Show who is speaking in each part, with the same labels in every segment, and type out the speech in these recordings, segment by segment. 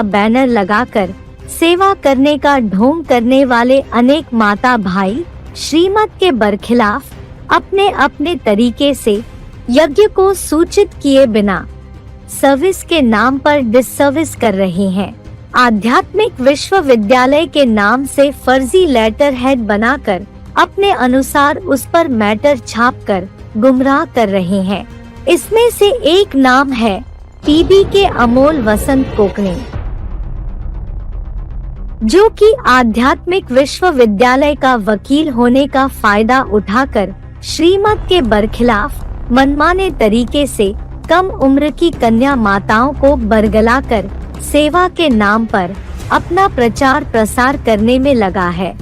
Speaker 1: Banner लगाकर सेवा करने का ढोंग करने वाले अनेक माता भाई श्रीमत के बरखिलाफ अपने अपने तरीके से यज्ञ को सूचित किए बिना सर्विस के नाम पर डिसर्विस कर रहे हैं। आध्यात्मिक विश्वविद्यालय के नाम से फर्जी लेटर हेड बनाकर अपने अनुसार उस पर मैटर छापकर गुमराह कर रहे हैं। इसमें से एक नाम है पीबी के अमोल वसंत कोकणे, जो कि आध्यात्मिक विश्वविद्यालय का वकील होने का फायदा उठाकर श्रीमत के बरखिलाफ मनमाने तरीके से कम उम्र की कन्या माताओं को बरगलाकर सेवा के नाम पर अपना प्रचार प्रसार करने में लगा है।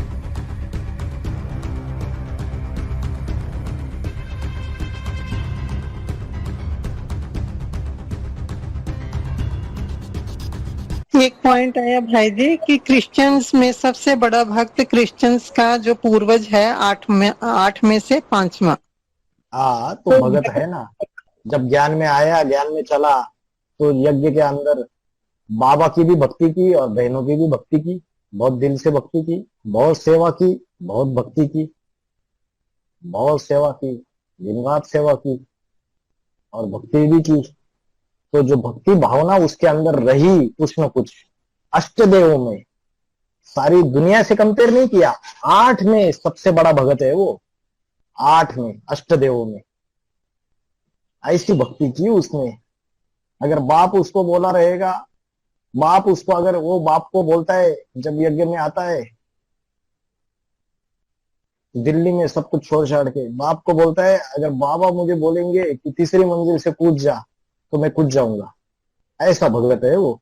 Speaker 2: एक पॉइंट आया भाई जी कि क्रिश्चियंस में सबसे बड़ा भक्त क्रिश्चियंस का जो पूर्वज है आठ में से पांचवा।
Speaker 3: हाँ, तो भगत है ना। जब ज्ञान में आया, ज्ञान में चला, तो यज्ञ के अंदर बाबा की भी भक्ति की और बहनों की भी भक्ति की, बहुत दिल से भक्ति की, बहुत सेवा की, बहुत भक्ति की, बहुत सेवा की, दिन रात सेवा की और भक्ति भी की। तो जो भक्ति भावना उसके अंदर रही कुछ न कुछ, अष्टदेवों में सारी दुनिया से कंपेयर नहीं किया, 8 में सबसे बड़ा भगत है वो, 8 में अष्टदेवों में ऐसी भक्ति की उसने। अगर बाप उसको बोला रहेगा, बाप उसको, अगर वो बाप को बोलता है जब यज्ञ में आता है दिल्ली में सब कुछ छोड़ छाड़ के, बाप को बोलता है अगर बाबा मुझे बोलेंगे कि तीसरी मंजिल से कूद जा तो मैं कूद जाऊंगा, ऐसा भगत है वो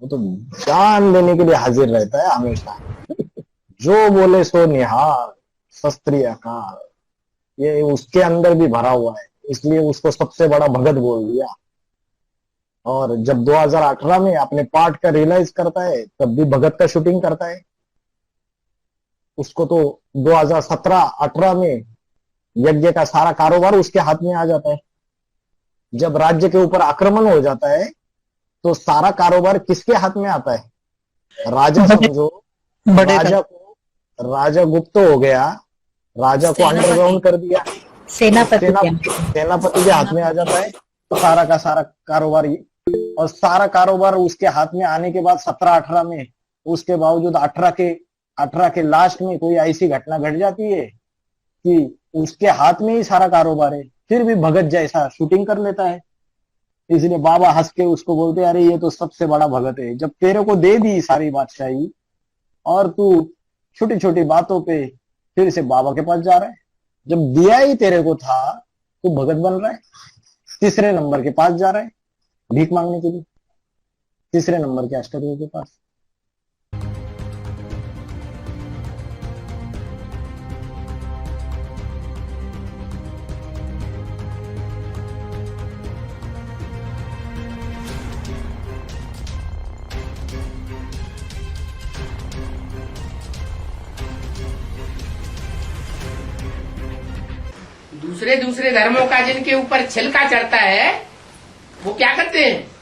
Speaker 3: तो जान देने के लिए हाजिर रहता है हमेशा। जो बोले सो निहार शस्त्री आकार, ये उसके अंदर भी भरा हुआ है, इसलिए उसको सबसे बड़ा भगत बोल दिया। और जब 2018 में अपने पार्ट का रियलाइज करता है तब भी भगत का शूटिंग करता है। उसको तो 2017-18 में यज्ञ का सारा कारोबार उसके हाथ में आ जाता है। जब राज्य के ऊपर आक्रमण हो जाता है तो सारा कारोबार किसके हाथ में आता है? राजा समझो, राजा गुप्त हो गया, राजा को अंडरग्राउंड कर दिया, सेनापति के हाथ में आ जाता है तो सारा का सारा कारोबार। और सारा कारोबार उसके हाथ में आने के बाद 17-18 में, उसके बावजूद 18 के लास्ट में कोई ऐसी घटना घट जाती है कि उसके हाथ में ही सारा कारोबार है, फिर भी भगत जैसा शूटिंग कर लेता है। इसलिए बाबा हंस के उसको बोलते अरे ये तो सबसे बड़ा भगत है। जब तेरे को दे दी सारी बादशाही और तू छोटी छोटी बातों पे फिर से बाबा के पास जा रहा है, जब दिया ही तेरे को था तो भगत बन रहा है, तीसरे नंबर के पास जा रहा है भीख मांगने के लिए, तीसरे नंबर के अष्टदेव के पास।
Speaker 4: दूसरे धर्मों का जिनके ऊपर छिलका चढ़ता है वो क्या करते हैं,